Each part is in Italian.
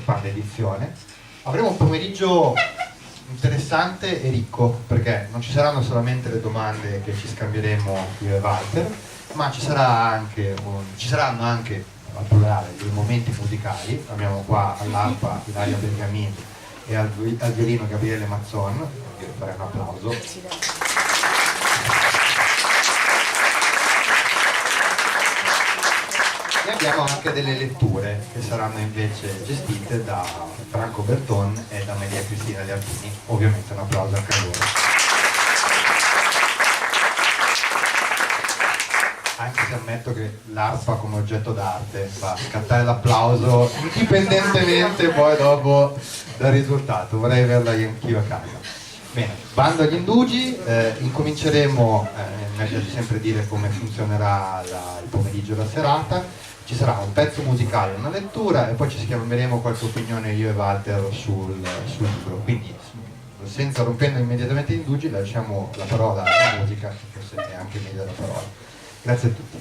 seconda edizione. Avremo un pomeriggio interessante e ricco, perché non ci saranno solamente le domande che ci scambieremo io e Walter, ma ci saranno anche al plurale dei momenti musicali. Abbiamo qua all'arpa Ilaria Bergamini e al violino Gabriele Mazzon. Io farei un applauso. E abbiamo anche delle letture che saranno invece gestite da Franco Berton e da Maria Cristina Liardini. Ovviamente un applauso anche a loro. Anche se ammetto che l'arpa come oggetto d'arte fa scattare l'applauso indipendentemente poi dopo dal risultato. Vorrei averla anch'io a casa. Bene, bando agli indugi, incominceremo, mi piace sempre dire come funzionerà il pomeriggio e la serata. Ci sarà un pezzo musicale, una lettura e poi ci scambieremo qualche opinione io e Walter sul libro. Quindi senza rompendo immediatamente gli indugi lasciamo la parola alla musica, forse è anche meglio la parola. Grazie a tutti.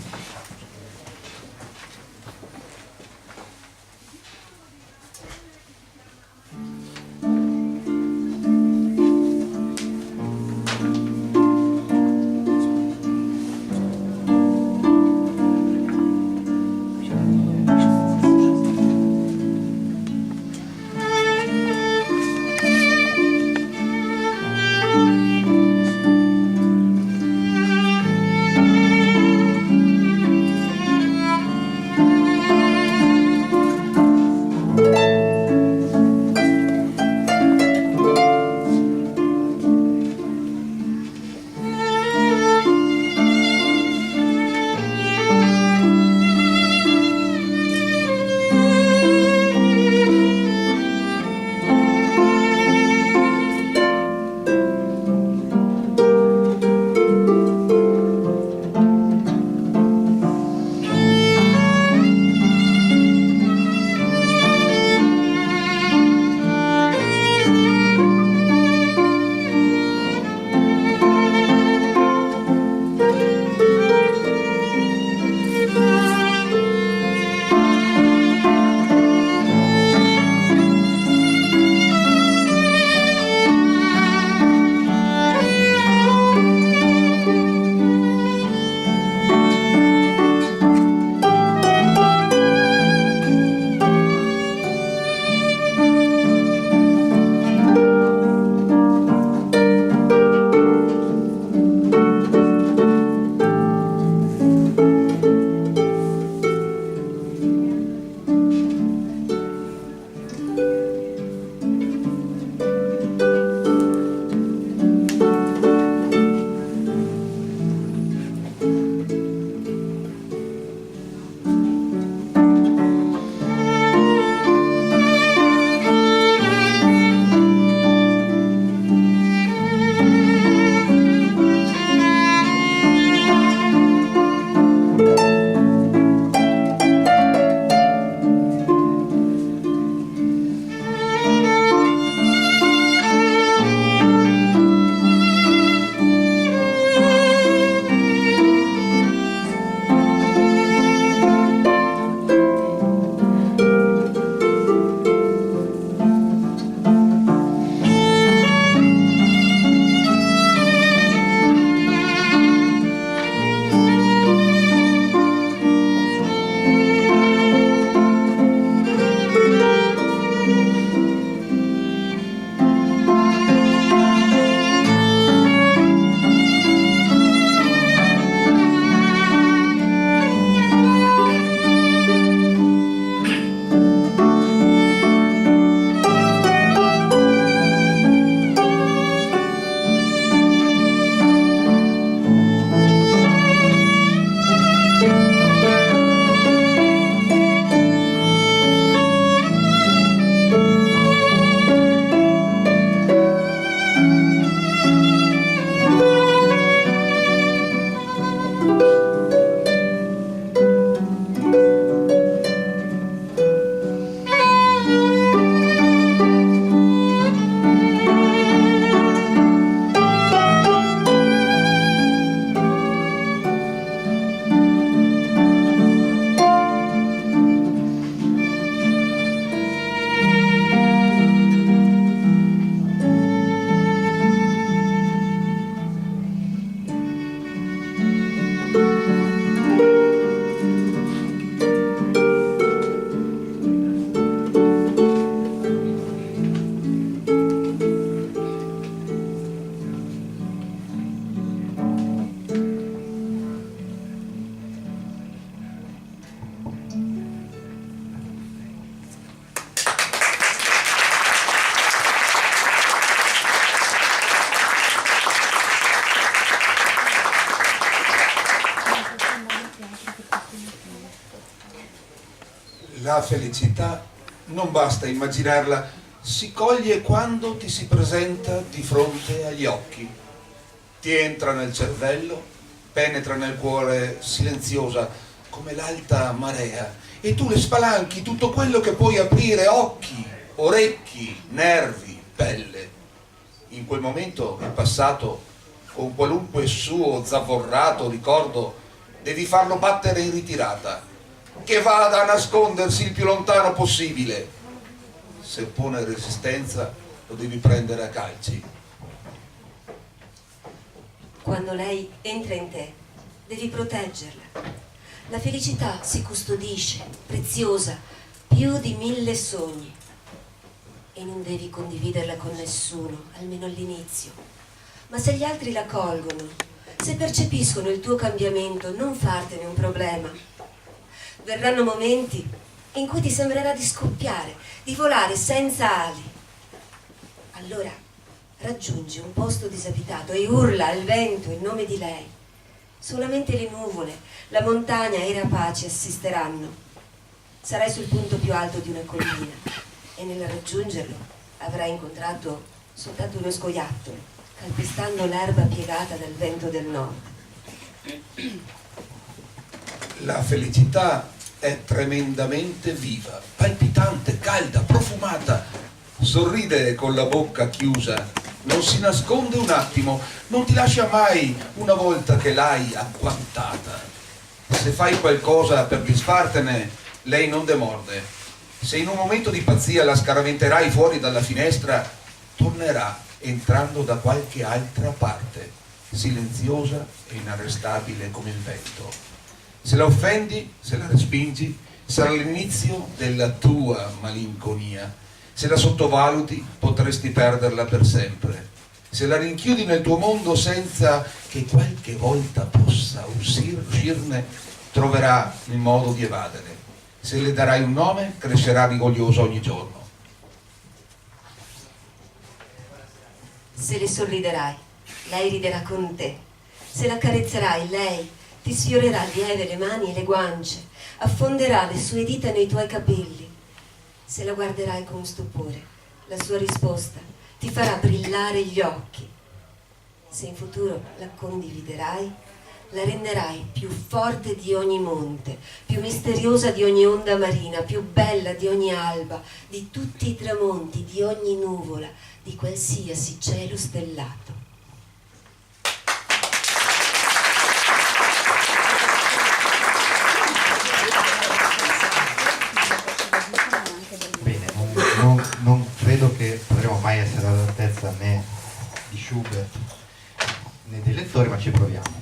La felicità non basta immaginarla, si coglie quando ti si presenta di fronte agli occhi, ti entra nel cervello, penetra nel cuore silenziosa come l'alta marea e tu le spalanchi tutto quello che puoi aprire: occhi, orecchi, nervi, pelle. In quel momento il passato, con qualunque suo zavorrato ricordo, devi farlo battere in ritirata, che vada a nascondersi il più lontano possibile. Se oppone resistenza lo devi prendere a calci. Quando lei entra in te, devi proteggerla. La felicità si custodisce, preziosa, più di 1000 sogni. E non devi condividerla con nessuno, almeno all'inizio. Ma se gli altri la colgono, se percepiscono il tuo cambiamento, non fartene un problema. Verranno momenti in cui ti sembrerà di scoppiare, di volare senza ali. Allora raggiungi un posto disabitato e urla al vento il nome di lei. Solamente le nuvole, la montagna e i rapaci assisteranno. Sarai sul punto più alto di una collina e nel raggiungerlo avrai incontrato soltanto uno scoiattolo, calpestando l'erba piegata dal vento del nord. La felicità è tremendamente viva, palpitante, calda, profumata. Sorride con la bocca chiusa, non si nasconde un attimo, non ti lascia mai una volta che l'hai agguantata. Se fai qualcosa per disfartene, lei non demorde. Se in un momento di pazzia la scaraventerai fuori dalla finestra, tornerà entrando da qualche altra parte, silenziosa e inarrestabile come il vento. Se la offendi, se la respingi, sarà l'inizio della tua malinconia. Se la sottovaluti, potresti perderla per sempre. Se la rinchiudi nel tuo mondo senza che qualche volta possa uscirne, troverà il modo di evadere. Se le darai un nome, crescerà rigoglioso ogni giorno. Se le sorriderai, lei riderà con te. Se la carezzerai, lei ti sfiorerà lieve le mani e le guance, affonderà le sue dita nei tuoi capelli. Se la guarderai con stupore, la sua risposta ti farà brillare gli occhi. Se in futuro la condividerai, la renderai più forte di ogni monte, più misteriosa di ogni onda marina, più bella di ogni alba, di tutti i tramonti, di ogni nuvola, di qualsiasi cielo stellato. Bene, non credo che potremo mai essere all'altezza né di Schubert né dei lettori, ma ci proviamo.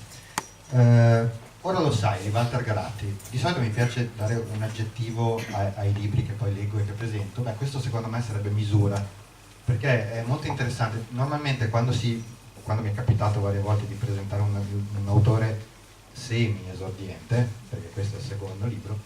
Ora lo sai, di Walter Garatti, di solito mi piace dare un aggettivo ai libri che poi leggo e che presento. Beh, questo secondo me sarebbe misura, perché è molto interessante. Normalmente quando mi è capitato varie volte di presentare un autore semi-esordiente, perché questo è il secondo libro,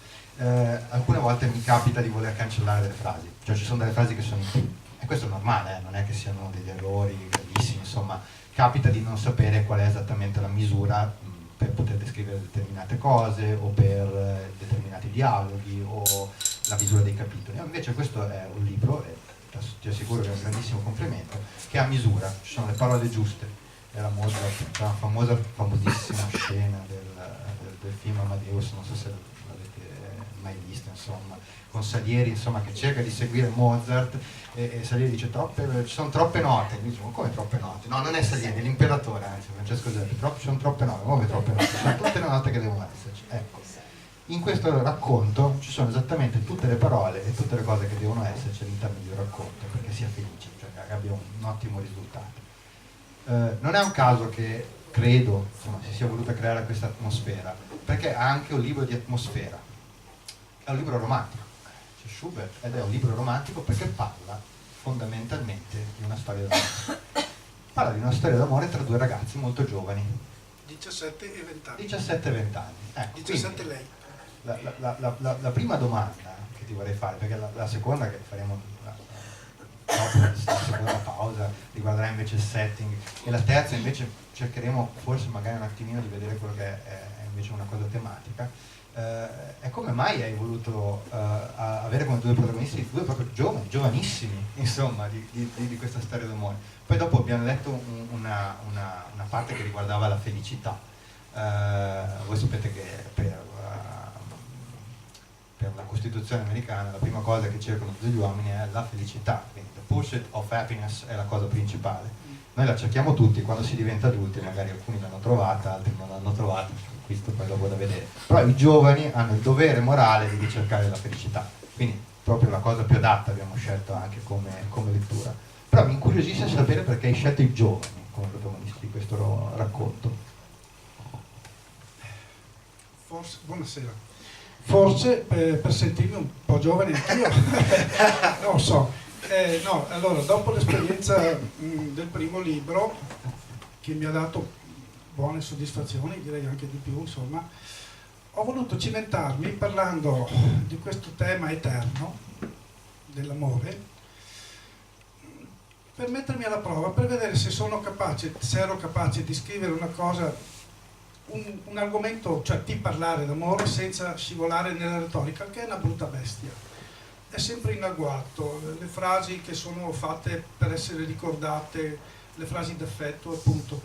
alcune volte mi capita di voler cancellare delle frasi, cioè ci sono delle frasi che sono in più, e questo è normale, non è che siano degli errori gravissimi, insomma, capita di non sapere qual è esattamente la misura per poter descrivere determinate cose o per determinati dialoghi o la misura dei capitoli. Invece questo è un libro, e ti assicuro che è un grandissimo complimento, che ha misura, ci sono le parole giuste. Era Mozart, c'è una famosissima scena del film Amadeus, non so se l'avete mai vista, insomma, con Salieri, insomma, che cerca di seguire Mozart e Salieri dice ci sono troppe note. E dice, ma come troppe note? No, non è Salieri, è l'imperatore, anzi, Francesco Zeppi, ci sono troppe note, come troppe note? Ci sono tutte le note che devono esserci. Ecco, in questo racconto ci sono esattamente tutte le parole e tutte le cose che devono esserci all'interno di un racconto, perché sia felice, cioè che abbia un ottimo risultato. Non è un caso che credo, insomma, si sia voluta creare questa atmosfera, perché è anche un libro di atmosfera, è un libro romantico, c'è Schubert, ed è un libro romantico perché parla fondamentalmente di una storia d'amore. Parla di una storia d'amore tra due ragazzi molto giovani, 17 e 20 anni. 17 e 20 anni. Ecco, 17 lei. La prima domanda che ti vorrei fare, perché la seconda che faremo dopo la seconda pausa riguarderà invece il setting, e la terza invece cercheremo forse magari un attimino di vedere quello che è invece una cosa tematica. è come mai hai voluto avere come due protagonisti due proprio giovani, giovanissimi, insomma, di questa storia d'amore. Poi dopo abbiamo letto una parte che riguardava la felicità. Voi sapete che per la Costituzione americana la prima cosa che cercano tutti gli uomini è la felicità, quindi the pursuit of happiness è la cosa principale. Noi la cerchiamo tutti, quando si diventa adulti magari alcuni l'hanno trovata, altri non l'hanno trovata, questo poi dopo da vedere. Però i giovani hanno il dovere morale di ricercare la felicità, quindi proprio la cosa più adatta abbiamo scelto anche come lettura. Però mi incuriosisce sapere perché hai scelto i giovani come protagonisti di questo racconto. Forse, buonasera. Forse per sentirmi un po' giovane anch'io, non lo so. No, allora, dopo l'esperienza del primo libro, che mi ha dato buone soddisfazioni, direi anche di più, insomma, ho voluto cimentarmi parlando di questo tema eterno dell'amore, per mettermi alla prova, per vedere se ero capace di scrivere una cosa, un argomento, cioè di parlare d'amore senza scivolare nella retorica, che è una brutta bestia. È sempre in agguato, le frasi che sono fatte per essere ricordate, le frasi d'affetto, appunto.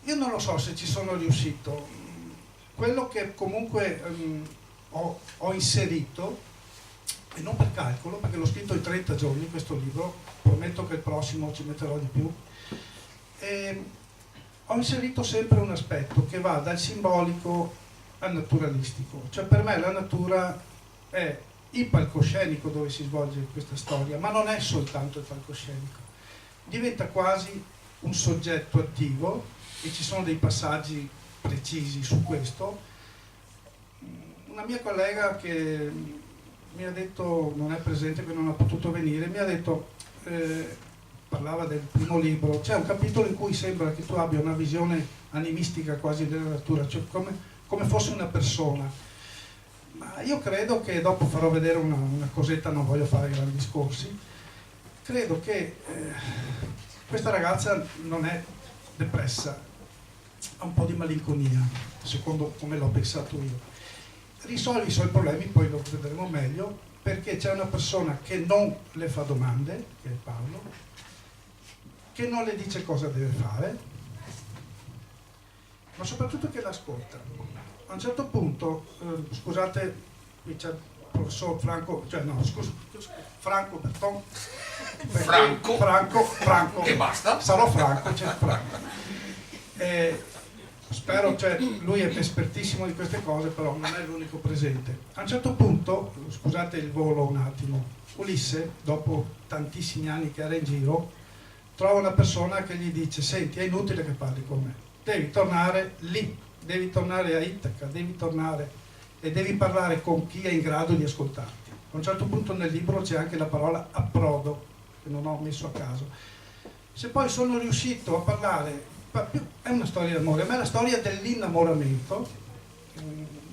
Io non lo so se ci sono riuscito. Quello che comunque ho inserito, e non per calcolo, perché l'ho scritto in 30 giorni questo libro, prometto che il prossimo ci metterò di più, ho inserito sempre un aspetto che va dal simbolico al naturalistico. Cioè per me la natura è il palcoscenico dove si svolge questa storia, ma non è soltanto il palcoscenico, diventa quasi un soggetto attivo, e ci sono dei passaggi precisi su questo. Una mia collega che mi ha detto, non è presente, che non ha potuto venire, mi ha detto, parlava del primo libro, c'è un capitolo in cui sembra che tu abbia una visione animistica quasi della natura, cioè come fosse una persona. Ma io credo che, dopo farò vedere una cosetta, non voglio fare grandi discorsi, credo che questa ragazza non è depressa, ha un po' di malinconia, secondo come l'ho pensato io. Risolve i suoi problemi, poi lo vedremo meglio, perché c'è una persona che non le fa domande, che è Paolo, che non le dice cosa deve fare, ma soprattutto che l'ascolta. A un certo punto, scusate, qui c'è il professor Franco, cioè no, Franco Berton. Franco. E basta? Sarò Franco, c'è Franco. Spero, cioè, lui è espertissimo di queste cose, però non è l'unico presente. A un certo punto, scusate il volo un attimo, Ulisse, dopo tantissimi anni che era in giro, trova una persona che gli dice: senti, è inutile che parli con me, devi tornare lì, devi tornare a Itaca, devi tornare e devi parlare con chi è in grado di ascoltarti. A un certo punto nel libro c'è anche la parola approdo, che non ho messo a caso. Se poi sono riuscito a parlare, è una storia d'amore, ma è la storia dell'innamoramento,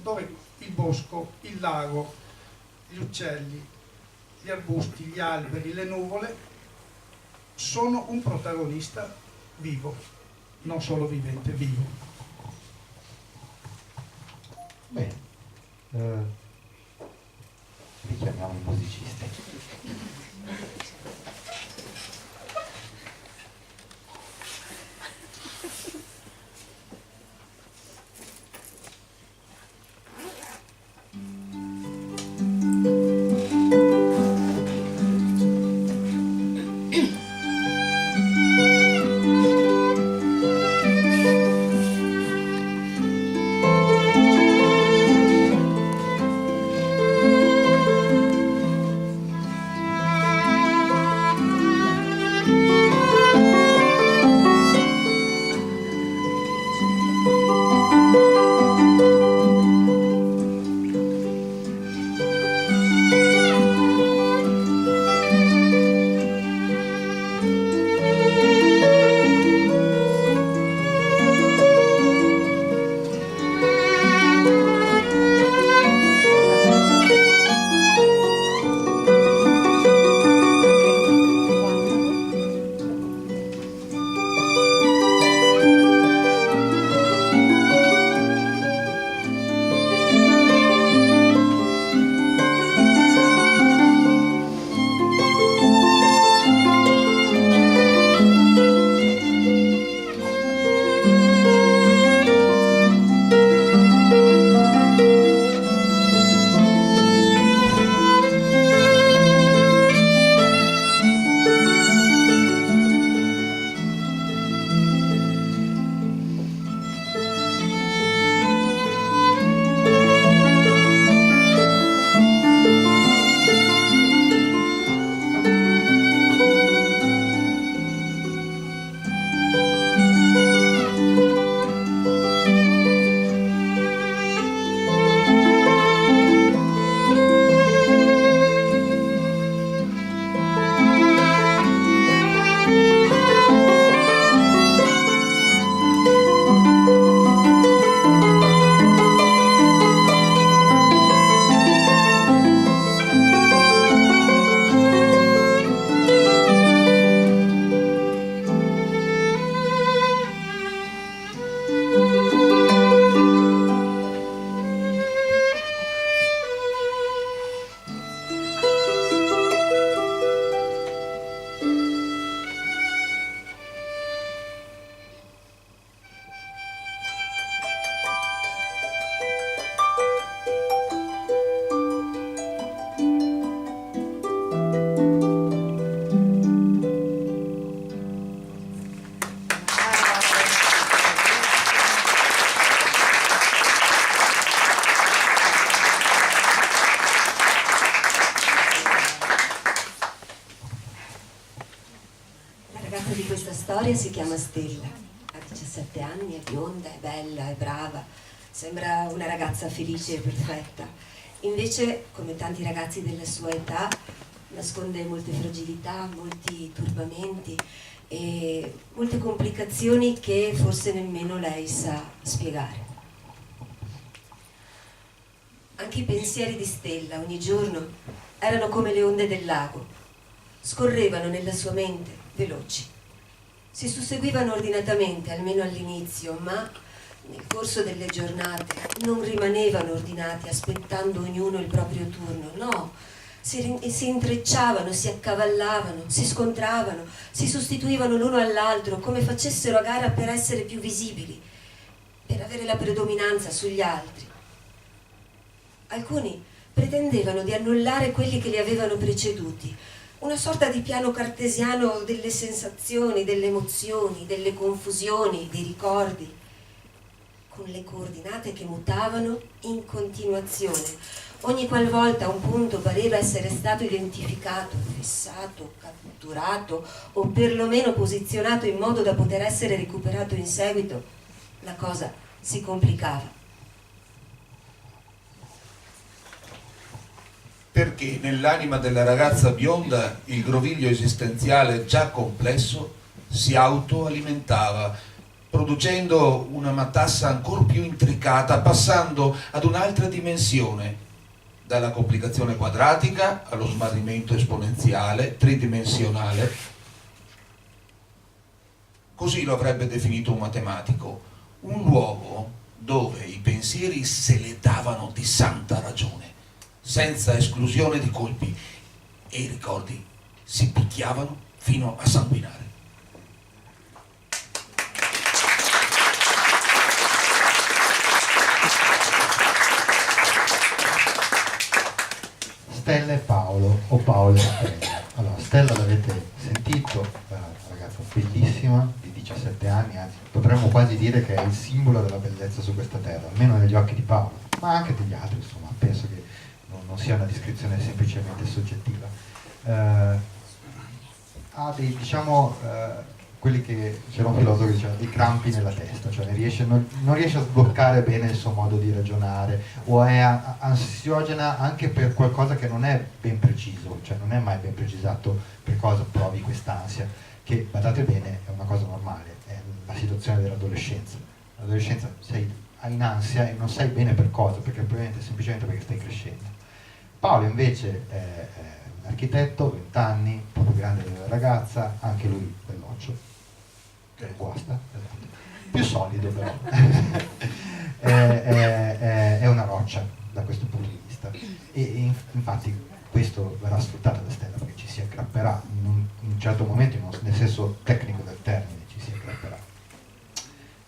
dove il bosco, il lago, gli uccelli, gli arbusti, gli alberi, le nuvole sono un protagonista vivo, non solo vivente, vivo. Bene, richiamiamo i musicisti. ragazza di questa storia si chiama Stella, ha 17 anni, è bionda, è bella, è brava, sembra una ragazza felice e perfetta. Invece, come tanti ragazzi della sua età, nasconde molte fragilità, molti turbamenti e molte complicazioni che forse nemmeno lei sa spiegare. Anche i pensieri di Stella ogni giorno erano come le onde del lago, scorrevano nella sua mente, veloci. Si susseguivano ordinatamente, almeno all'inizio, ma nel corso delle giornate non rimanevano ordinati aspettando ognuno il proprio turno, no, si intrecciavano, si accavallavano, si scontravano, si sostituivano l'uno all'altro come facessero a gara per essere più visibili, per avere la predominanza sugli altri. Alcuni pretendevano di annullare quelli che li avevano preceduti, una sorta di piano cartesiano delle sensazioni, delle emozioni, delle confusioni, dei ricordi, con le coordinate che mutavano in continuazione. Ogni qualvolta un punto pareva essere stato identificato, fissato, catturato o perlomeno posizionato in modo da poter essere recuperato in seguito, la cosa si complicava. Perché nell'anima della ragazza bionda il groviglio esistenziale già complesso si autoalimentava, producendo una matassa ancora più intricata, passando ad un'altra dimensione, dalla complicazione quadratica allo smarrimento esponenziale, tridimensionale. Così lo avrebbe definito un matematico, un luogo dove i pensieri se le davano di santa ragione, senza esclusione di colpi, e i ricordi si picchiavano fino a sanguinare. Stella e Paolo, o Paolo e Stella. Allora, Stella l'avete sentito, una ragazza bellissima di 17 anni, anzi potremmo quasi dire che è il simbolo della bellezza su questa terra, almeno negli occhi di Paolo, ma anche degli altri, insomma, penso che non sia una descrizione semplicemente soggettiva. Ha dei, diciamo, quelli che c'era un filosofo che diceva dei crampi nella testa, cioè non riesce a sbloccare bene il suo modo di ragionare, o è ansiogena anche per qualcosa che non è ben preciso, cioè non è mai ben precisato per cosa provi quest'ansia, che badate bene è una cosa normale, è la situazione dell'adolescenza. L'adolescenza sei in ansia e non sai bene per cosa, perché probabilmente semplicemente perché stai crescendo. Paolo invece è un architetto, 20 anni, un po' più grande della ragazza, anche lui belloccio, che guasta, più solido però, è una roccia da questo punto di vista, e infatti questo verrà sfruttato da Stella perché ci si aggrapperà in un certo momento, nel senso tecnico del termine, ci si aggrapperà.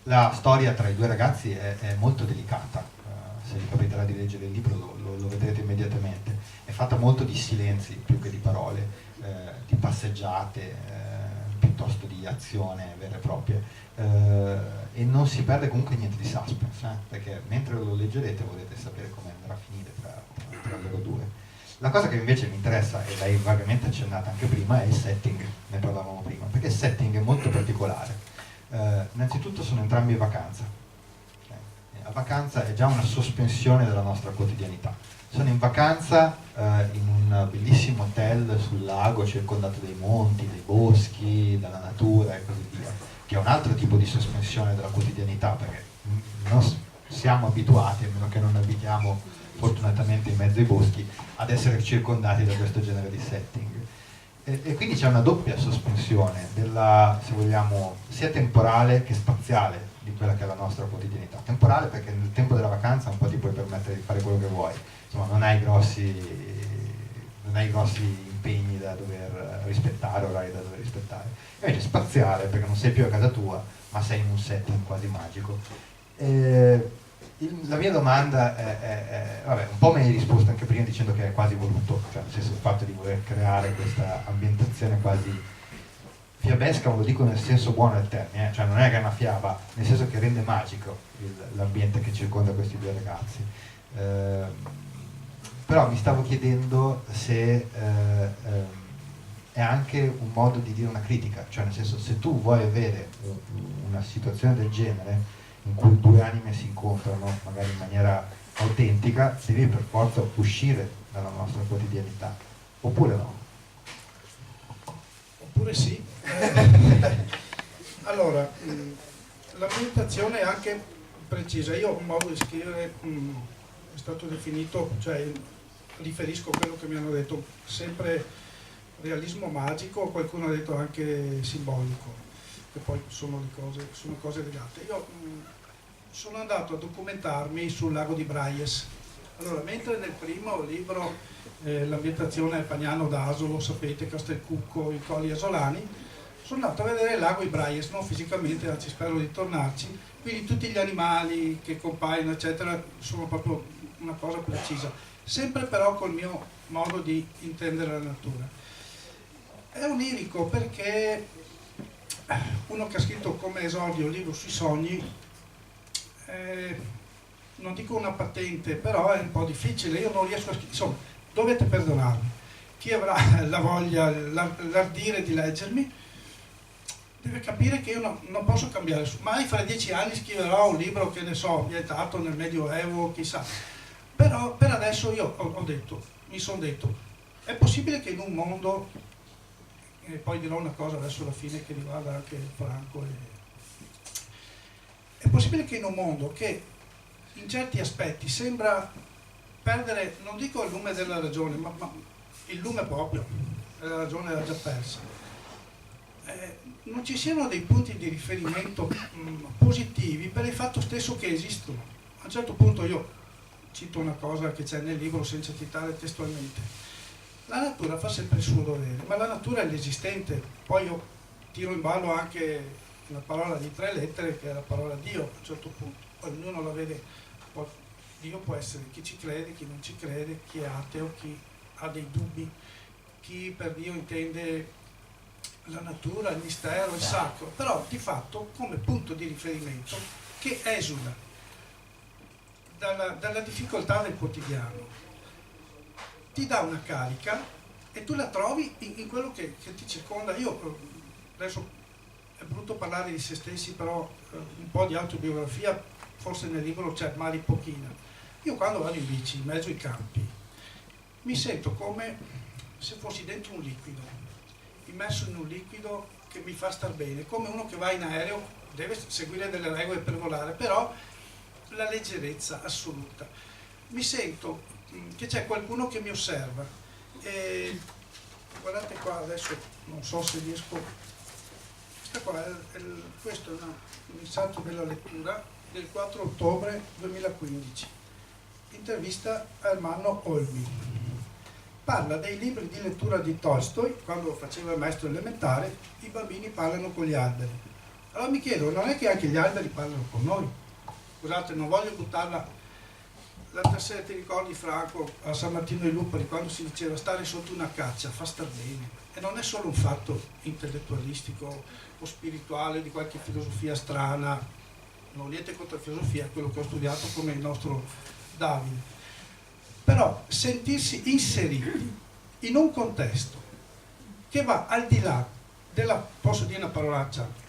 La storia tra i due ragazzi è molto delicata, se vi capiterà di leggere il libro lo vedrete immediatamente, è fatta molto di silenzi più che di parole, di passeggiate, piuttosto di azione vera e propria, e non si perde comunque niente di suspense, perché mentre lo leggerete vorrete sapere come andrà a finire tra loro due. La cosa che invece mi interessa, e l'hai vagamente accennata anche prima, è il setting, ne parlavamo prima, perché il setting è molto particolare. Innanzitutto sono entrambi in vacanza. La vacanza è già una sospensione della nostra quotidianità. Sono in vacanza in un bellissimo hotel sul lago, circondato dai monti, dai boschi, dalla natura e così via, che è un altro tipo di sospensione della quotidianità, perché non siamo abituati, a meno che non abitiamo fortunatamente in mezzo ai boschi, ad essere circondati da questo genere di setting. E quindi c'è una doppia sospensione della, se vogliamo, sia temporale che spaziale di quella che è la nostra quotidianità. Temporale perché nel tempo della vacanza un po' ti puoi permettere di fare quello che vuoi, insomma non hai grossi impegni da dover rispettare, orari da dover rispettare. E invece spaziale perché non sei più a casa tua, ma sei in un setting quasi magico. La mia domanda è vabbè, un po' mi hai risposto anche prima dicendo che è quasi voluto, cioè nel senso il fatto di voler creare questa ambientazione quasi fiabesca, lo dico nel senso buono del termine, cioè non è che è una fiaba, nel senso che rende magico l'ambiente che circonda questi due ragazzi. Però mi stavo chiedendo se è anche un modo di dire una critica, cioè nel senso, se tu vuoi avere una situazione del genere in cui due anime si incontrano magari in maniera autentica, devi per forza uscire dalla nostra quotidianità, oppure no? Oppure sì. Allora, l'ambientazione è anche precisa. Io ho un modo di scrivere, è stato definito, cioè riferisco a quello che mi hanno detto, sempre realismo magico, qualcuno ha detto anche simbolico, che poi sono cose legate. Io sono andato a documentarmi sul lago di Braies. Allora, mentre nel primo libro l'ambientazione è Pagnano d'Asolo, sapete, Castelcucco, i Colli Asolani, sono andato a vedere il lago di Braies, non fisicamente, anzi spero di tornarci, quindi tutti gli animali che compaiono, eccetera, sono proprio una cosa precisa, sempre però col mio modo di intendere la natura. È onirico perché uno che ha scritto come esordio un libro sui sogni, non dico una patente, però è un po' difficile, io non riesco a scrivere, insomma, dovete perdonarmi. Chi avrà la voglia, l'ardire di leggermi, deve capire che io non posso cambiare, mai fra 10 anni scriverò un libro, che ne so, ambientato nel Medioevo, chissà. Però per adesso io mi sono detto, è possibile che in un mondo, e poi dirò una cosa verso la fine che riguarda anche Franco, è possibile che in un mondo che in certi aspetti sembra perdere, non dico il lume della ragione, ma il lume proprio, la ragione era già persa, non ci siano dei punti di riferimento positivi per il fatto stesso che esistono. A un certo punto io cito una cosa che c'è nel libro senza citare testualmente: la natura fa sempre il suo dovere, ma la natura è l'esistente. Poi io tiro in ballo anche una parola di 3 lettere che è la parola Dio, a un certo punto, poi ognuno la vede, Dio può essere chi ci crede, chi non ci crede, chi è ateo, chi ha dei dubbi, chi per Dio intende la natura, il mistero, il sacro, però di fatto come punto di riferimento che esula dalla difficoltà del quotidiano, ti dà una carica e tu la trovi in quello che ti circonda. Io adesso è brutto parlare di se stessi, però un po' di autobiografia forse nel libro c'è, ma di pochina. Io quando vado in bici in mezzo ai campi mi sento come se fossi dentro un liquido, immerso in un liquido che mi fa star bene, come uno che va in aereo, deve seguire delle regole per volare, però la leggerezza assoluta. Mi sento che c'è qualcuno che mi osserva. E guardate qua, adesso non so se riesco. Questo è un messaggio della lettura del 4 ottobre 2015. Intervista a Ermanno Olmi. Parla dei libri di lettura di Tolstoi. Quando faceva il maestro elementare, i bambini parlano con gli alberi. Allora mi chiedo, non è che anche gli alberi parlano con noi? Scusate, non voglio buttarla. L'altra sera ti ricordi, Franco, a San Martino dei Lupari, quando si diceva stare sotto una caccia fa star bene. E non è solo un fatto intellettualistico o spirituale di qualche filosofia strana, non niente contro la filosofia, quello che ho studiato come il nostro Davide. Però sentirsi inseriti in un contesto che va al di là della, posso dire una parolaccia,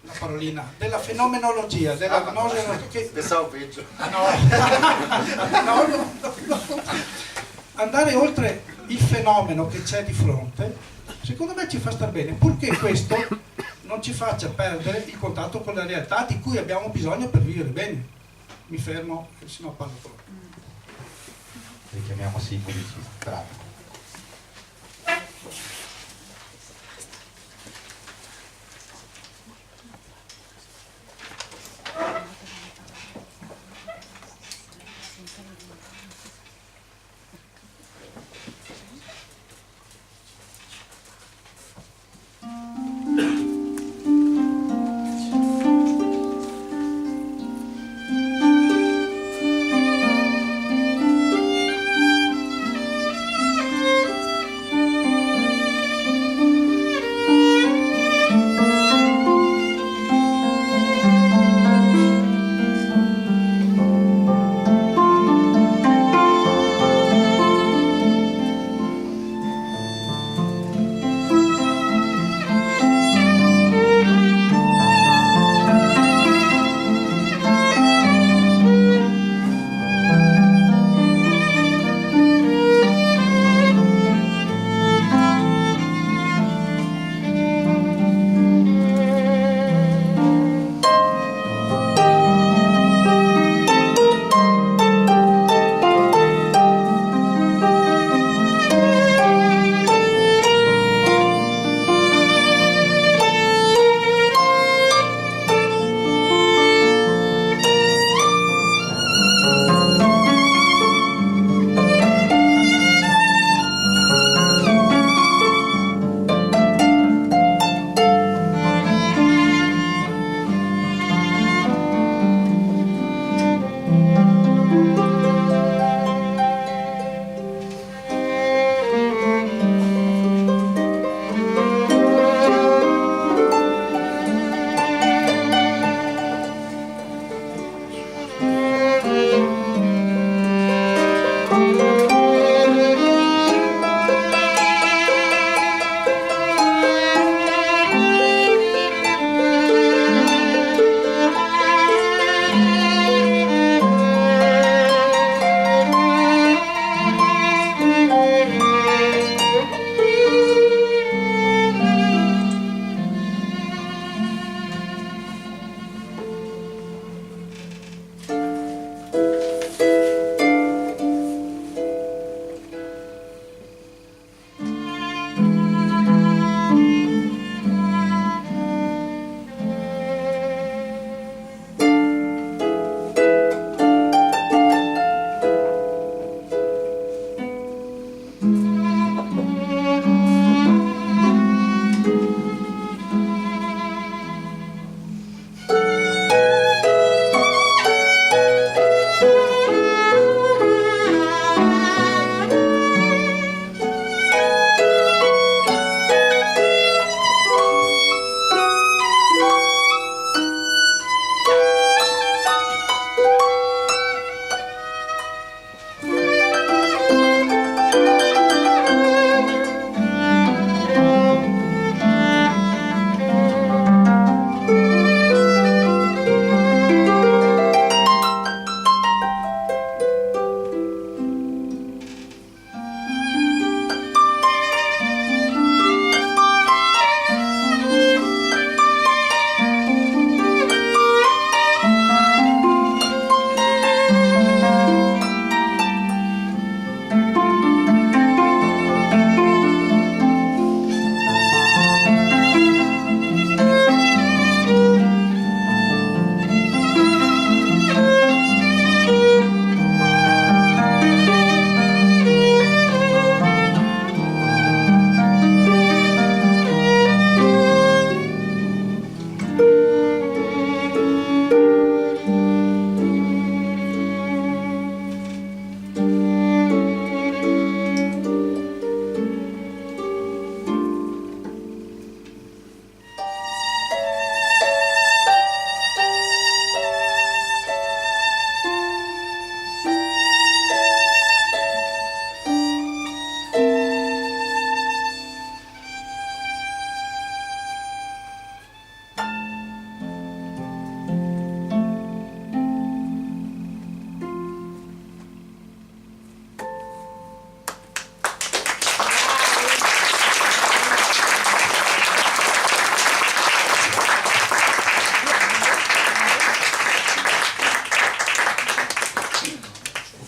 una parolina, della fenomenologia, della gnosi, che pensavo peggio. No. Andare oltre il fenomeno che c'è di fronte, secondo me ci fa star bene, purché questo non ci faccia perdere il contatto con la realtà di cui abbiamo bisogno per vivere bene. Mi fermo, sennò parlo troppo. Richiamiamo simboli, bravo.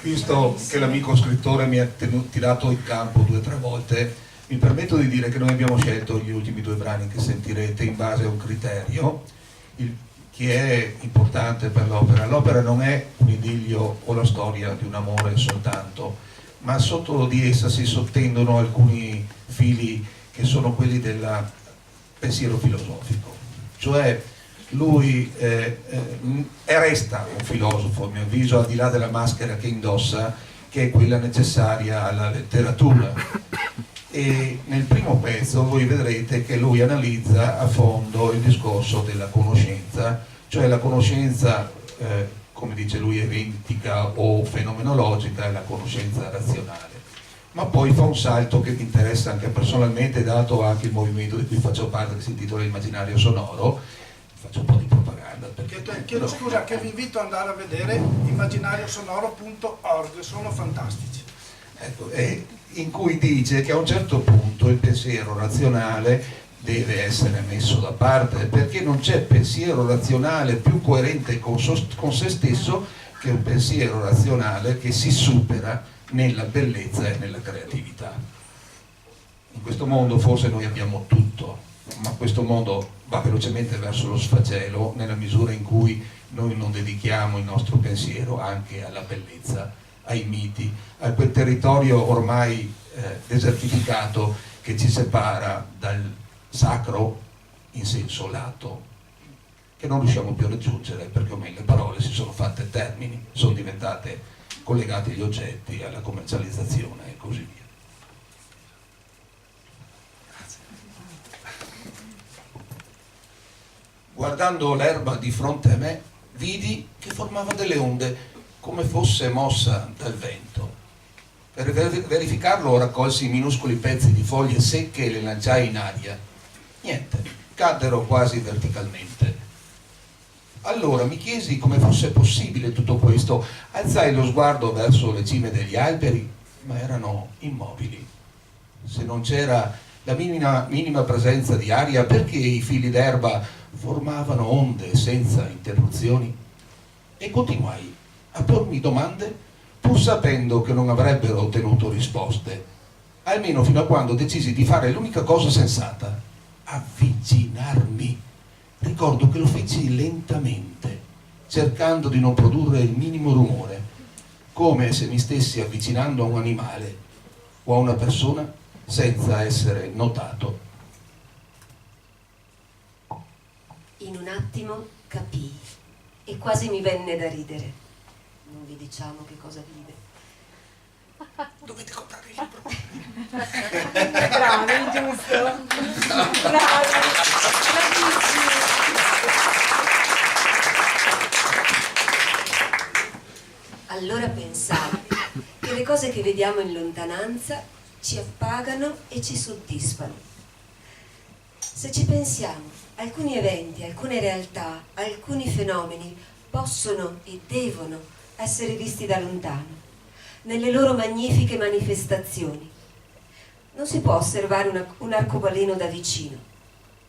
Visto che l'amico scrittore mi ha tirato in campo 2 o 3 volte, mi permetto di dire che noi abbiamo scelto gli ultimi 2 brani che sentirete in base a un criterio che è importante per l'opera. L'opera non è un idillio o la storia di un amore soltanto, ma sotto di essa si sottendono alcuni fili che sono quelli del pensiero filosofico. Cioè lui resta un filosofo, a mio avviso, al di là della maschera che indossa, che è quella necessaria alla letteratura. E nel primo pezzo voi vedrete che lui analizza a fondo il discorso della conoscenza, cioè la conoscenza, come dice lui, eventica o fenomenologica, è la conoscenza razionale. Ma poi fa un salto che mi interessa anche personalmente, dato anche il movimento di cui faccio parte, che si intitola Immaginario Sonoro. Faccio un po' di propaganda perché Chiedo scusa, che vi invito ad andare a vedere immaginariosonoro.org, sono fantastici. ecco, in cui dice che a un certo punto il pensiero razionale deve essere messo da parte, perché non c'è pensiero razionale più coerente con se stesso che un pensiero razionale che si supera nella bellezza e nella creatività. In questo mondo forse noi abbiamo tutto, ma questo mondo va velocemente verso lo sfacelo nella misura in cui noi non dedichiamo il nostro pensiero anche alla bellezza, ai miti, a quel territorio ormai desertificato che ci separa dal sacro in senso lato, che non riusciamo più a raggiungere perché ormai le parole si sono fatte termini, sono diventate collegate agli oggetti, alla commercializzazione e così via. Guardando l'erba di fronte a me, vidi che formava delle onde, come fosse mossa dal vento. Per verificarlo raccolsi i minuscoli pezzi di foglie secche e le lanciai in aria. Niente, caddero quasi verticalmente. Allora mi chiesi come fosse possibile tutto questo. Alzai lo sguardo verso le cime degli alberi, ma erano immobili. Se non c'era la minima presenza di aria, perché i fili d'erba formavano onde senza interruzioni? E continuai a pormi domande, pur sapendo che non avrebbero ottenuto risposte, almeno fino a quando decisi di fare l'unica cosa sensata: avvicinarmi. Ricordo che lo feci lentamente, cercando di non produrre il minimo rumore, come se mi stessi avvicinando a un animale o a una persona senza essere notato. In un attimo capii e quasi mi venne da ridere. Non vi diciamo che cosa vide. Dovete comprare il libro. Bravi, giusto? Bravi, bravissimi. Allora pensavo che le cose che vediamo in lontananza ci appagano e ci soddisfano. Se ci pensiamo, alcuni eventi, alcune realtà, alcuni fenomeni possono e devono essere visti da lontano, nelle loro magnifiche manifestazioni. Non si può osservare un arcobaleno da vicino.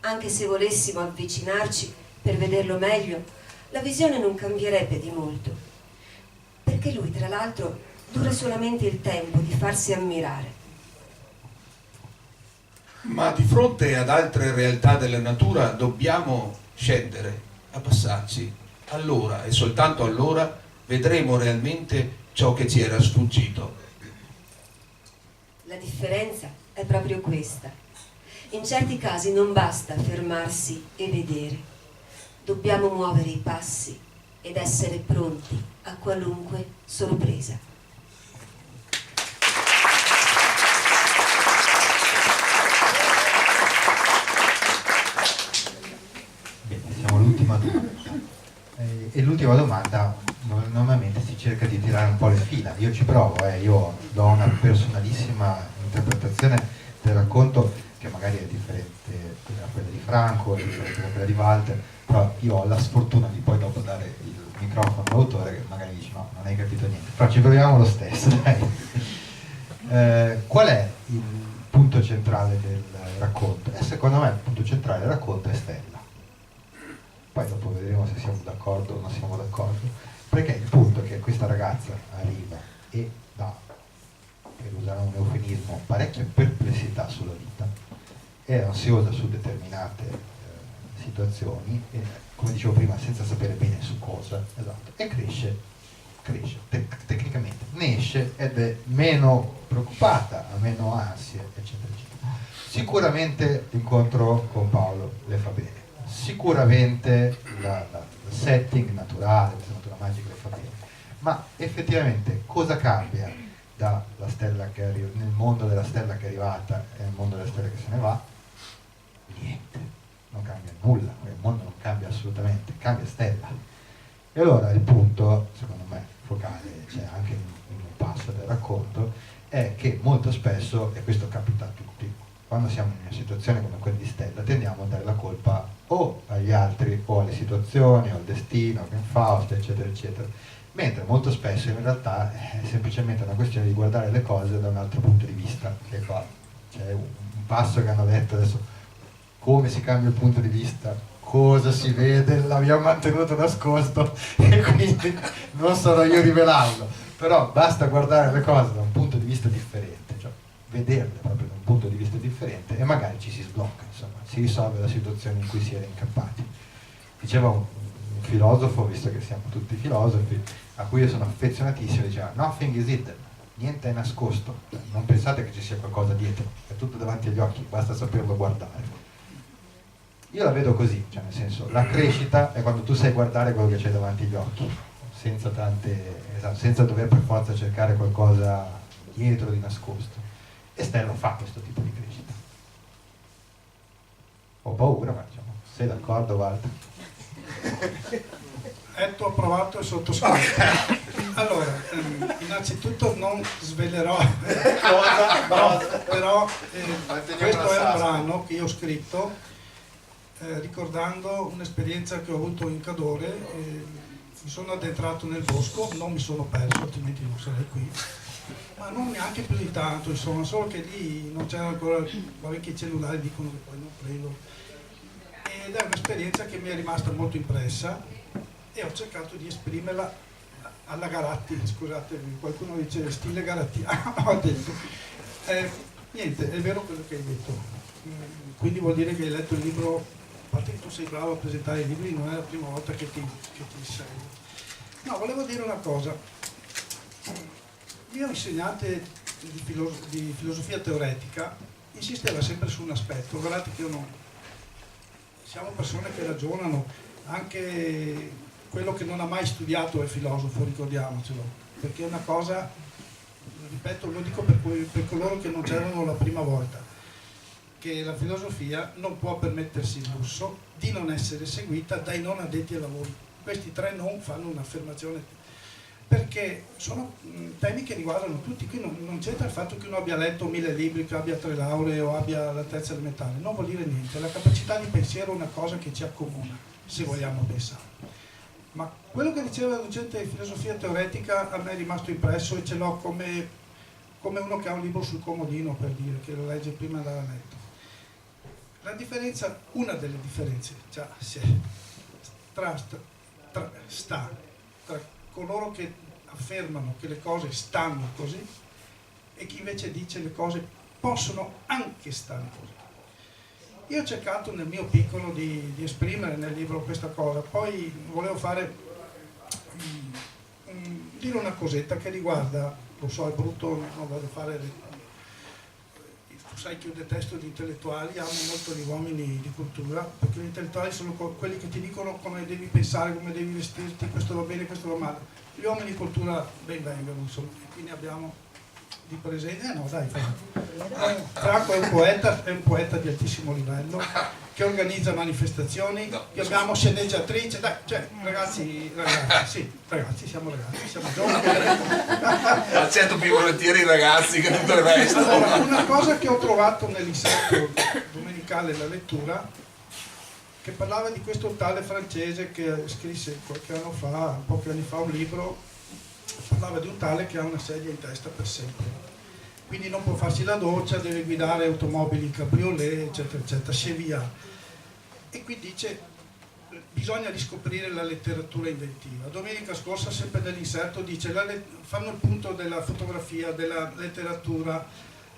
Anche se volessimo avvicinarci per vederlo meglio, la visione non cambierebbe di molto, perché lui, tra l'altro, dura solamente il tempo di farsi ammirare. Ma di fronte ad altre realtà della natura dobbiamo scendere, abbassarci. Allora, e soltanto allora, vedremo realmente ciò che ci era sfuggito. La differenza è proprio questa. In certi casi non basta fermarsi e vedere. Dobbiamo muovere i passi ed essere pronti a qualunque sorpresa. Bene, siamo all'ultima domanda. E l'ultima domanda normalmente si cerca di tirare un po' le fila. Io ci provo, io do una personalissima interpretazione del racconto che magari è differente da quella di Franco, è differente da quella di Walter, però io ho la sfortuna di poi dopo dare il microfono all'autore che magari dice no, non hai capito niente, però ci proviamo lo stesso, dai. Qual è il punto centrale del racconto? E secondo me il punto centrale del racconto è Stella. Poi dopo vedremo se siamo d'accordo o non siamo d'accordo, perché il punto è che questa ragazza arriva e dà, per usare un eufemismo, parecchia perplessità sulla vita, è ansiosa su determinate situazioni, e, come dicevo prima, senza sapere bene su cosa, esatto, e cresce, tecnicamente, ne esce ed è meno preoccupata, ha meno ansie, eccetera, eccetera. Sicuramente l'incontro con Paolo le fa bene, sicuramente il setting naturale, questa natura magica le fa bene, ma effettivamente cosa cambia dalla stella che nel mondo della stella che è arrivata e nel mondo della stella che se ne va? Niente, non cambia nulla, il mondo non cambia assolutamente, cambia stella. E allora il punto, secondo me, focale, c'è anche in un passo del racconto, è che molto spesso, e questo capita a tutti, quando siamo in una situazione come quella di Stella, tendiamo a dare la colpa o agli altri, o alle situazioni, o al destino, a Faust, eccetera, eccetera. Mentre molto spesso in realtà è semplicemente una questione di guardare le cose da un altro punto di vista. Che qua c'è un passo che hanno letto adesso, come si cambia il punto di vista, cosa si vede, l'abbiamo mantenuto nascosto e quindi non sarò io a rivelarlo, però basta guardare le cose da un punto di vista differente, cioè vederle proprio da un punto di vista differente e magari ci si sblocca, insomma, si risolve la situazione in cui si era incappati. Diceva un filosofo, visto che siamo tutti filosofi, a cui io sono affezionatissimo, diceva nothing is hidden, niente è nascosto, non pensate che ci sia qualcosa dietro, è tutto davanti agli occhi, basta saperlo guardare. Io la vedo così, cioè nel senso, la crescita è quando tu sai guardare quello che c'è davanti agli occhi, senza senza dover per forza cercare qualcosa dietro di nascosto. E Stella fa questo tipo di crescita. Ho paura, ma diciamo, sei d'accordo, Walter? Letto, approvato e sottoscritto. Allora, innanzitutto non svelerò cosa, però questo è un brano che io ho scritto ricordando un'esperienza che ho avuto in Cadore. Mi sono addentrato nel bosco, non mi sono perso, altrimenti non sarei qui, ma non neanche più di tanto, insomma, solo che lì non c'erano ancora parecchi cellulari, dicono che poi non prendo, ed è un'esperienza che mi è rimasta molto impressa e ho cercato di esprimerla alla Garatti, scusate, qualcuno dice stile garattiano, ho detto, niente, è vero quello che hai detto, quindi vuol dire che hai letto il libro. A parte che tu sei bravo a presentare i libri, non è la prima volta che ti segui. No, volevo dire una cosa. Il mio insegnante di filosofia teoretica insisteva sempre su un aspetto. Guardate che io non... Siamo persone che ragionano, anche quello che non ha mai studiato è filosofo, ricordiamocelo, perché è una cosa, ripeto, lo dico per coloro che non c'erano la prima volta, che la filosofia non può permettersi il lusso di non essere seguita dai non addetti ai lavori. Questi tre non fanno un'affermazione, perché sono temi che riguardano tutti. Qui non c'entra il fatto che uno abbia letto 1000 libri, che abbia 3 lauree o abbia la terza elementare, non vuol dire niente. La capacità di pensiero è una cosa che ci accomuna, se vogliamo pensare. Ma quello che diceva il docente di filosofia teoretica a me è rimasto impresso e ce l'ho come uno che ha un libro sul comodino, per dire, che lo legge prima di andare a letto. La differenza, una delle differenze sta tra coloro che affermano che le cose stanno così e chi invece dice le cose possono anche stare così. Io ho cercato nel mio piccolo di esprimere nel libro questa cosa, poi volevo dire una cosetta che riguarda, lo so, è brutto, non vado a fare... Sai che io detesto gli intellettuali, amo molto gli uomini di cultura, perché gli intellettuali sono quelli che ti dicono come devi pensare, come devi vestirti, questo va bene, questo va male. Gli uomini di cultura ben vengano, insomma, quindi abbiamo di presente, no dai, Franco è un poeta di altissimo livello, che organizza manifestazioni, che abbiamo sceneggiatrice, dai, cioè ragazzi, siamo giovani. Accetto più volentieri i ragazzi che tutto il resto. Allora, una cosa che ho trovato nell'inserto domenicale della lettura, che parlava di questo tale francese che scrisse pochi anni fa, un libro, parlava di un tale che ha una sedia in testa per sempre, quindi non può farsi la doccia, deve guidare automobili in cabriolet, eccetera eccetera, via. E qui dice bisogna riscoprire la letteratura inventiva. Domenica scorsa, sempre nell'inserto, dice fanno il punto della fotografia, della letteratura,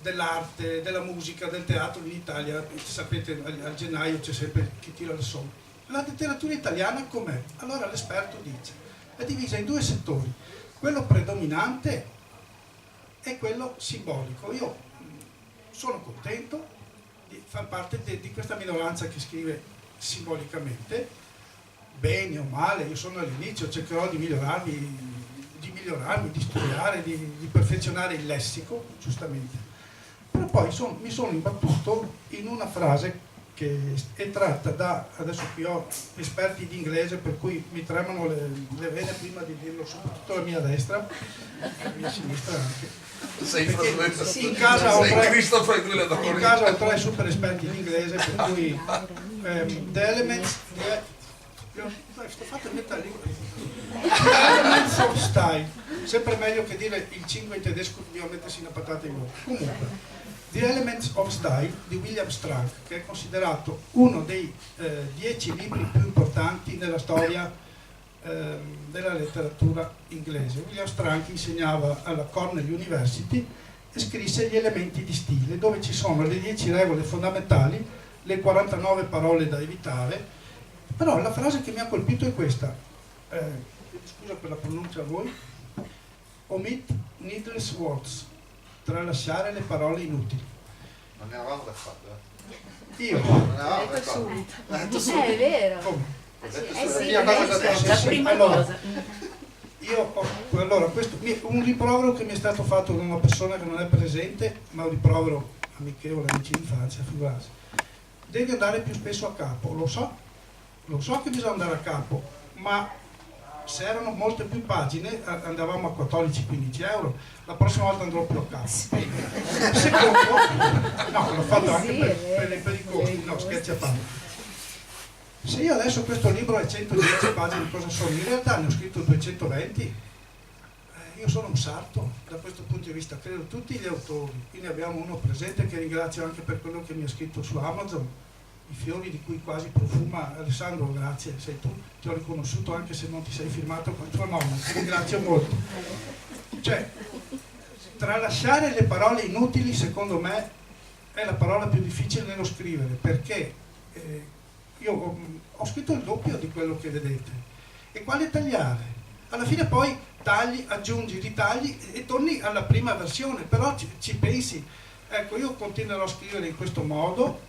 dell'arte, della musica, del teatro in Italia. Sapete, a gennaio c'è sempre chi tira le somme. La letteratura italiana com'è? Allora l'esperto dice, è divisa in due settori, quello predominante e quello simbolico. Io sono contento di far parte di questa minoranza che scrive simbolicamente, bene o male. Io sono all'inizio, cercherò di migliorarmi, di studiare, di perfezionare il lessico, giustamente. Però poi mi sono imbattuto in una frase che è tratta da, adesso qui ho esperti di inglese per cui mi tremano le vene prima di dirlo, soprattutto la mia destra, la mia sinistra anche. In casa ho tre super esperti in inglese, per cui the elements of style, sempre meglio che dire il 5 in tedesco, dobbiamo mettersi una patata in bocca. Comunque, The Elements of Style di William Strunk, che è considerato uno dei 10 libri più importanti nella storia della letteratura inglese. William Strunk insegnava alla Cornell University e scrisse Gli elementi di stile, dove ci sono le 10 regole fondamentali, le 49 parole da evitare. Però la frase che mi ha colpito è questa, scusa per la pronuncia a voi: omit needless words, tralasciare le parole inutili. Non ne eravamo d'accordo? Io? Non eravamo Detto d'accordo? subito. È vero. Come? Sì, La cosa che ho detto. la prima Allora, cosa. Allora, questo, un rimprovero che mi è stato fatto da una persona che non è presente, ma un rimprovero amichevole, amici di infanzia, figurarsi. Devi andare più spesso a capo, lo so che bisogna andare a capo, ma se erano molte più pagine andavamo a 14-15 euro, la prossima volta andrò più a capo. Secondo, no, l'ho fatto anche per i costi, no, scherzi a parte. Se io adesso questo libro è 110 pagine, cosa sono? In realtà ne ho scritto 220, io sono un sarto da questo punto di vista, credo tutti gli autori. Qui ne abbiamo uno presente che ringrazio anche per quello che mi ha scritto su Amazon, i fiori di cui quasi profuma. Alessandro, grazie, sei tu, ti ho riconosciuto anche se non ti sei firmato con il tuo nome, ti ringrazio molto. Cioè, tralasciare le parole inutili secondo me è la parola più difficile nello scrivere, perché io ho scritto il doppio di quello che vedete. E quale tagliare? Alla fine poi tagli, aggiungi, ritagli e torni alla prima versione, però ci pensi. Ecco, io continuerò a scrivere in questo modo,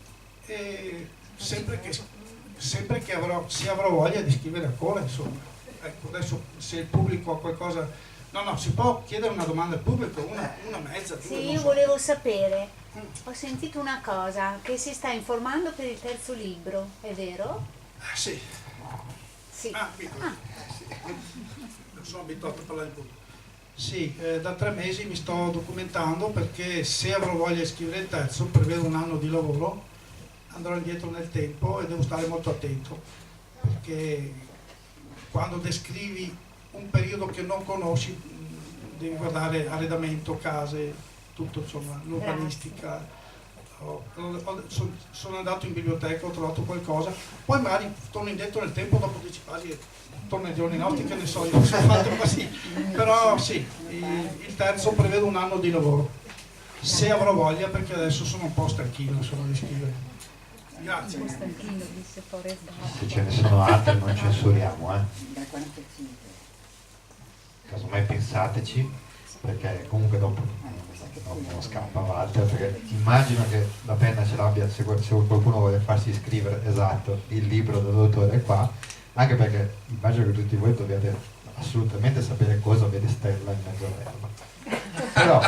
e sempre che avrò voglia di scrivere ancora, insomma. Ecco, adesso se il pubblico ha qualcosa... No, si può chiedere una domanda al pubblico, una mezza, due, Sì, non io so. volevo sapere, ho sentito una cosa, che si sta informando per il terzo libro, è vero? Sì. Sì. Sì. Non sono abituato a parlare in pubblico. Sì, da 3 mesi mi sto documentando, perché se avrò voglia di scrivere il terzo, prevedo un anno di lavoro, andrò indietro nel tempo e devo stare molto attento, perché quando descrivi un periodo che non conosci devi guardare arredamento, case, tutto, insomma, l'urbanistica. Sono andato in biblioteca, ho trovato qualcosa, poi magari torno indietro nel tempo dopo 10 pagine, torno ai giorni nostri, che ne so, io sono fatto così. Però sì, il terzo prevedo un anno di lavoro, se avrò voglia, perché adesso sono un po' stanchino, insomma, di scrivere. Grazie. Costantino disse Forrest Gump. Se ce ne sono altre non censuriamo, casomai pensateci, perché comunque dopo scappa Walter, perché immagino che la penna ce l'abbia se qualcuno vuole farsi scrivere esatto il libro dell'autore qua, anche perché immagino che tutti voi dobbiate assolutamente sapere cosa vede Stella in mezzo all'erba, però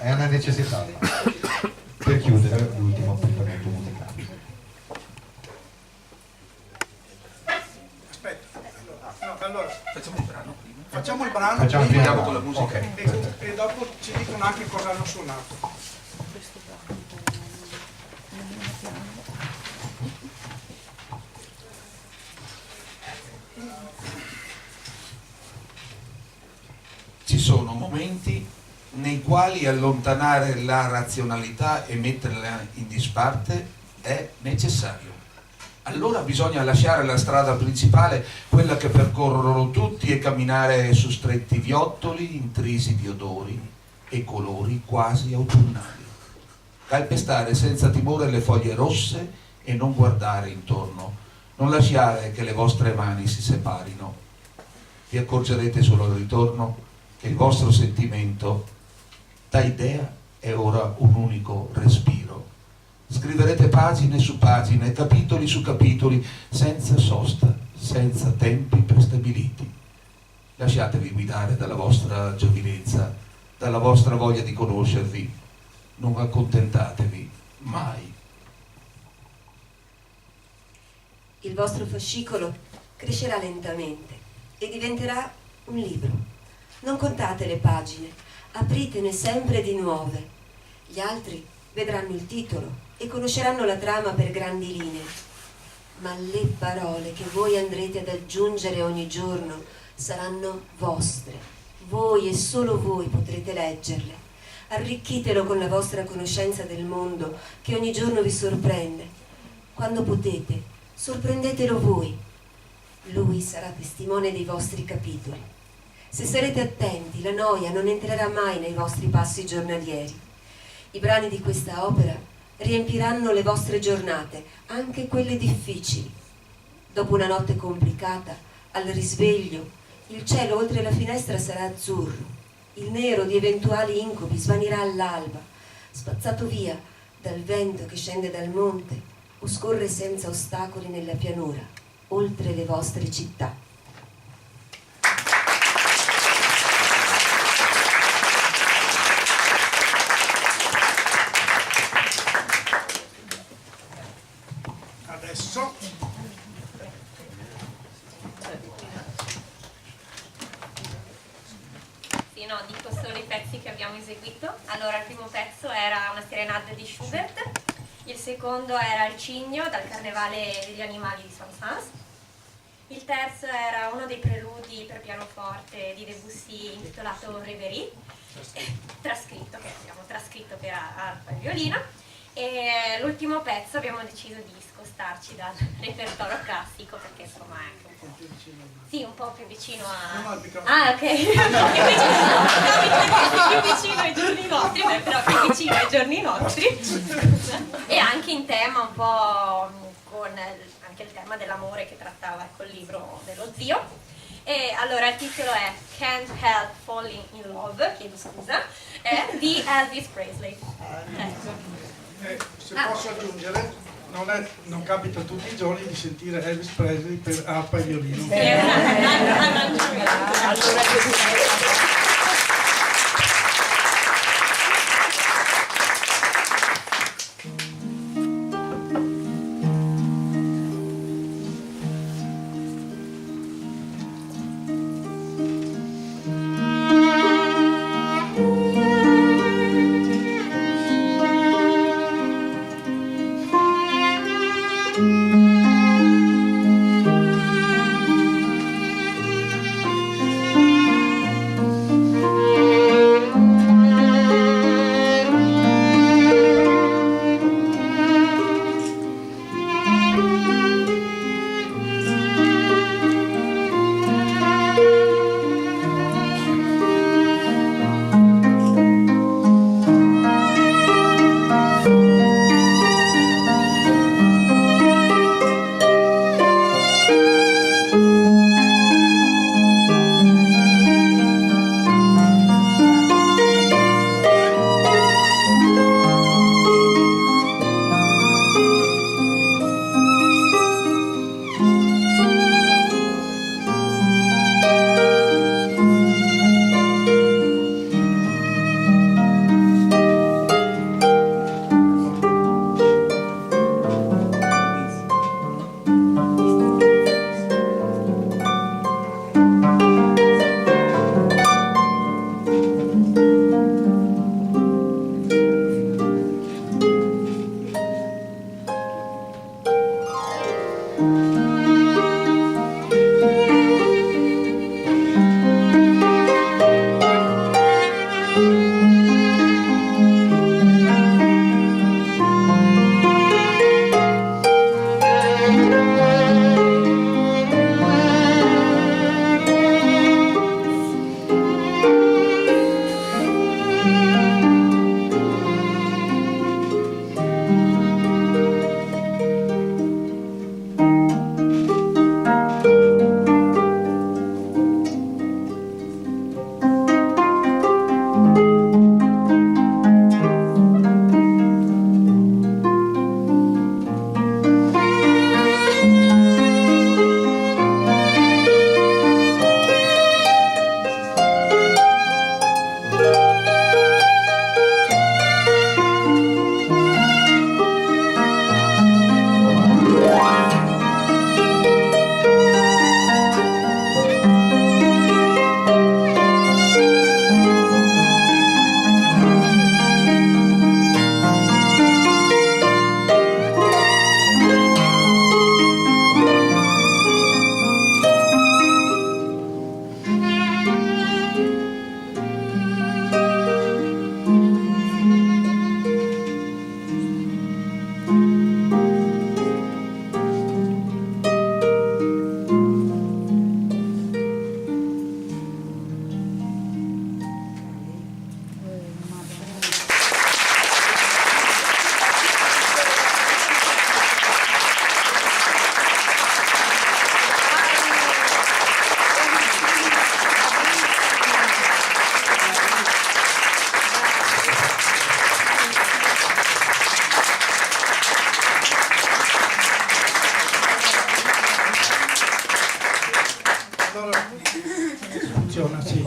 è una necessità. Per chiudere l'ultimo appuntamento musicale. Aspetta, allora Facciamo un brano prima. facciamo il brano, Facciamo prima, prima con la musica. Ok. e dopo ci dicono anche cosa hanno suonato. Ci sono momenti nei quali allontanare la razionalità e metterla in disparte è necessario. Allora bisogna lasciare la strada principale, quella che percorrono tutti, e camminare su stretti viottoli intrisi di odori e colori quasi autunnali. Calpestare senza timore le foglie rosse e non guardare intorno. Non lasciare che le vostre mani si separino. Vi accorgerete solo al ritorno che il vostro sentimento da idea è ora un unico respiro. Scriverete pagine su pagine, capitoli su capitoli, senza sosta, senza tempi prestabiliti. Lasciatevi guidare dalla vostra giovinezza, dalla vostra voglia di conoscervi. Non accontentatevi mai. Il vostro fascicolo crescerà lentamente e diventerà un libro. Non contate le pagine, apritene sempre di nuove. Gli altri vedranno il titolo e conosceranno la trama per grandi linee, ma le parole che voi andrete ad aggiungere ogni giorno saranno vostre. Voi e solo voi potrete leggerle. Arricchitelo con la vostra conoscenza del mondo che ogni giorno vi sorprende. Quando potete, sorprendetelo voi. Lui sarà testimone dei vostri capitoli. Se sarete attenti, la noia non entrerà mai nei vostri passi giornalieri. I brani di questa opera riempiranno le vostre giornate, anche quelle difficili. Dopo una notte complicata, al risveglio, il cielo oltre la finestra sarà azzurro. Il nero di eventuali incubi svanirà all'alba, spazzato via dal vento che scende dal monte o scorre senza ostacoli nella pianura, oltre le vostre città. Adesso Sì, no, dico solo i pezzi che abbiamo eseguito. Allora, il primo pezzo era una serenata di Schubert, il secondo era Il Cigno dal Carnevale degli Animali di Saint-Saëns, il terzo era uno dei preludi per pianoforte di Debussy intitolato Rêverie, trascritto, che abbiamo trascritto per arpa e violino, e l'ultimo pezzo abbiamo deciso di scostarci dal repertorio classico perché insomma è anche un po', sì, un po' più vicino a... No, il microfono. Ah, ok, più vicino ai giorni nostri, beh, però più vicino ai giorni nostri e anche in tema un po' con anche il tema dell'amore che trattava ecco, il libro dello zio. E allora il titolo è Can't Help Falling in Love, chiedo scusa, è di Elvis Presley. se posso aggiungere, non capita tutti i giorni di sentire Elvis Presley per arpa e violino.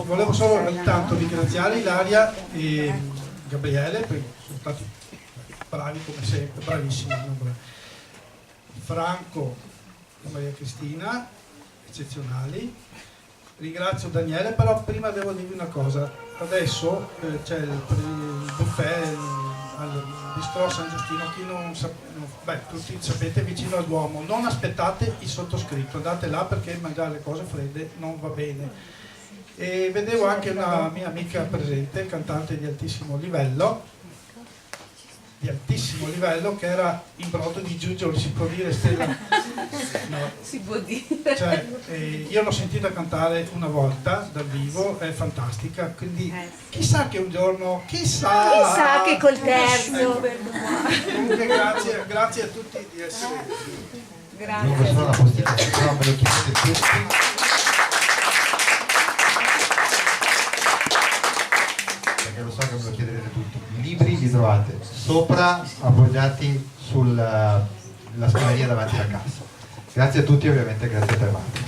volevo solo intanto ringraziare Ilaria e Gabriele, perché sono stati bravi come sempre, bravissimi. Franco e Maria Cristina, eccezionali. Ringrazio Daniele, però prima devo dirvi una cosa. Adesso c'è il buffet al Bistrò San Giustino, chi non tutti sapete, vicino al Duomo. Non aspettate il sottoscritto, andate là perché mangiare le cose fredde non va bene. E vedevo anche una mia amica presente, cantante di altissimo livello, che era in brodo di Giuggioli, si può dire, Stella? No. Si può dire. Cioè, io l'ho sentita cantare una volta dal vivo, è fantastica, quindi chissà che un giorno, chissà che col terzo. Comunque grazie a tutti di essere qui. Dunque solo una posticipazione, però me lo chiedete tutti. Perché lo so che me lo chiederete tutti. I libri li trovate sopra, appoggiati sulla scrivania davanti alla cassa. Grazie a tutti e ovviamente grazie a te Marco.